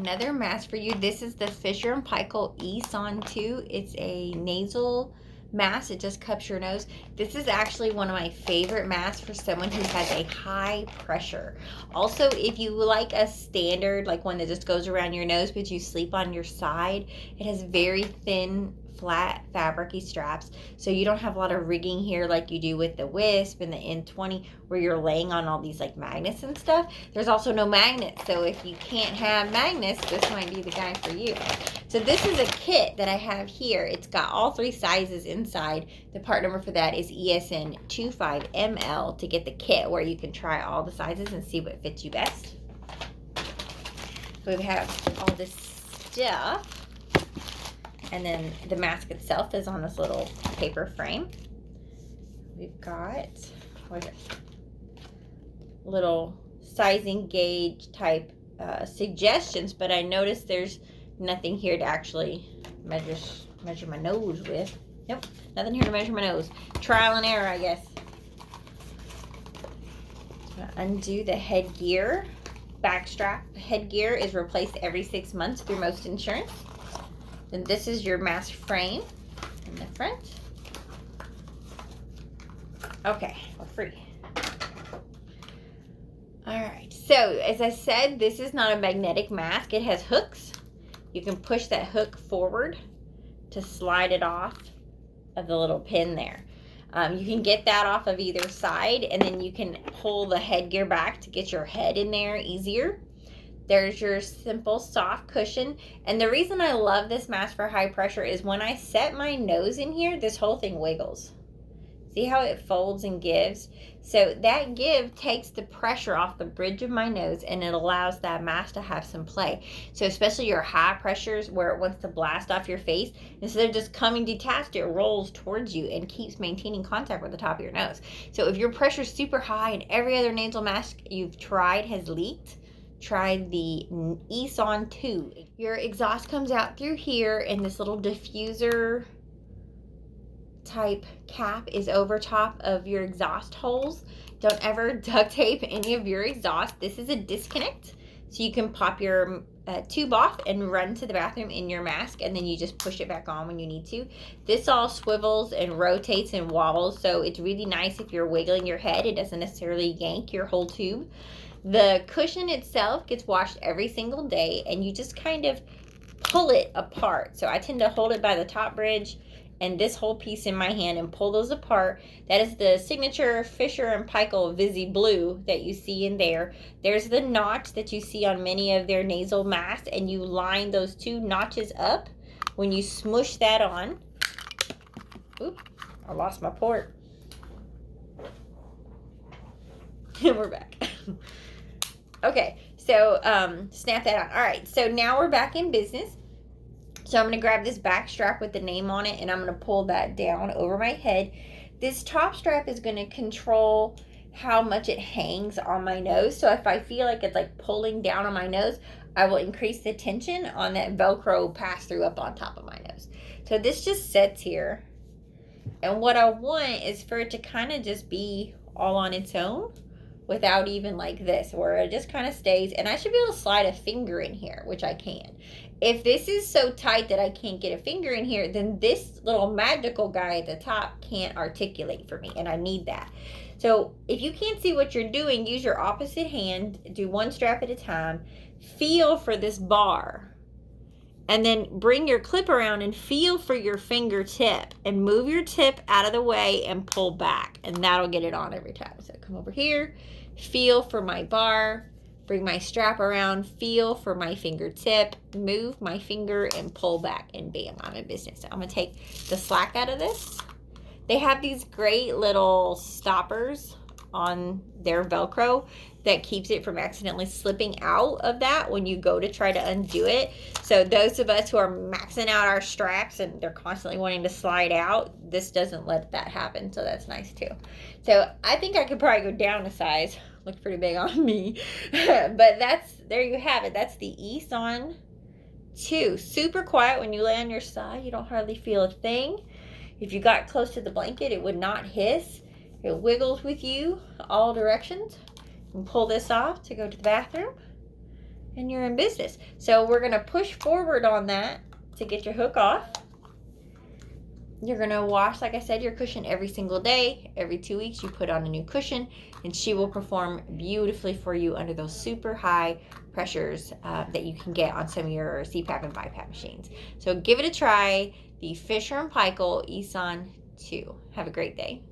another mask for you. This is the Fisher and Paykel Eson2. It's a nasal mask. It just cups your nose. This is actually one of my favorite masks for someone who has a high pressure. Also, if you like a standard, like one that just goes around your nose, but you sleep on your side, it has very thin, flat fabricy straps, so you don't have a lot of rigging here like you do with the Wisp and the N20 where you're laying on all these like magnets and stuff. There's also no magnets, so if you can't have magnets, this might be the guy for you. So this is a kit that I have here. It's got all 3 sizes inside. The part number for that is ESN25ML to get the kit where you can try all the sizes and see what fits you best. We have all this stuff. And then the mask itself is on this little paper frame. We've got, what is it? Little sizing gauge type suggestions, but I noticed there's nothing here to actually measure my nose with. Nope, nothing here to measure my nose. Trial and error, I guess. I'm gonna undo the headgear back strap. The headgear is replaced every 6 months through most insurance. Then this is your mask frame in the front. Okay, we're free. All right, so as I said, this is not a magnetic mask. It has hooks. You can push that hook forward to slide it off of the little pin there. You can get that off of either side, and then you can pull the headgear back to get your head in there easier. There's your simple soft cushion. And the reason I love this mask for high pressure is when I set my nose in here, this whole thing wiggles. See how it folds and gives? So that give takes the pressure off the bridge of my nose, and it allows that mask to have some play. So especially your high pressures where it wants to blast off your face, instead of just coming detached, it rolls towards you and keeps maintaining contact with the top of your nose. So if your pressure's super high and every other nasal mask you've tried has leaked, try the Eson2. Your exhaust comes out through here, and this little diffuser type cap is over top of your exhaust holes. Don't ever duct tape any of your exhaust. This is a disconnect, so you can pop your tube off and run to the bathroom in your mask, and then you just push it back on when you need to. This all swivels and rotates and wobbles, so it's really nice if you're wiggling your head. It doesn't necessarily yank your whole tube. The cushion itself gets washed every single day, and you just kind of pull it apart. So I tend to hold it by the top bridge and this whole piece in my hand and pull those apart. That is the signature Fisher and Paykel Visi Blue that you see in there. There's the notch that you see on many of their nasal masks, and you line those 2 notches up when you smush that on. Oop, I lost my port. And we're back. Okay, so snap that on. All right, so now we're back in business. So I'm going to grab this back strap with the name on it, and I'm going to pull that down over my head. This top strap is going to control how much it hangs on my nose. So if I feel like it's like pulling down on my nose, I will increase the tension on that Velcro pass-through up on top of my nose. So this just sits here. And what I want is for it to kind of just be all on its own, without even like this, where it just kind of stays. And I should be able to slide a finger in here, which I can. If this is so tight that I can't get a finger in here, then this little magical guy at the top can't articulate for me, and I need that. So if you can't see what you're doing, use your opposite hand, do 1 strap at a time, feel for this bar, and then bring your clip around and feel for your fingertip, and move your tip out of the way and pull back, and that'll get it on every time. So come over here, feel for my bar, bring my strap around, feel for my fingertip, move my finger, and pull back, and bam, I'm in business. So I'm gonna take the slack out of this. They have these great little stoppers on their Velcro that keeps it from accidentally slipping out of that when you go to try to undo it. So those of us who are maxing out our straps and they're constantly wanting to slide out, this doesn't let that happen, so that's nice too. So I think I could probably go down a size. Looks pretty big on me. But there you have it. That's the Eson2. Super quiet when you lay on your side. You don't hardly feel a thing. If you got close to the blanket, it would not hiss. It wiggles with you all directions. You can pull this off to go to the bathroom. and you're in business. So we're going to push forward on that to get your hook off. You're going to wash, like I said, your cushion every single day. Every 2 weeks you put on a new cushion, and she will perform beautifully for you under those super high pressures that you can get on some of your CPAP and BiPAP machines. So give it a try, the Fisher and Paykel Eson2. Have a great day.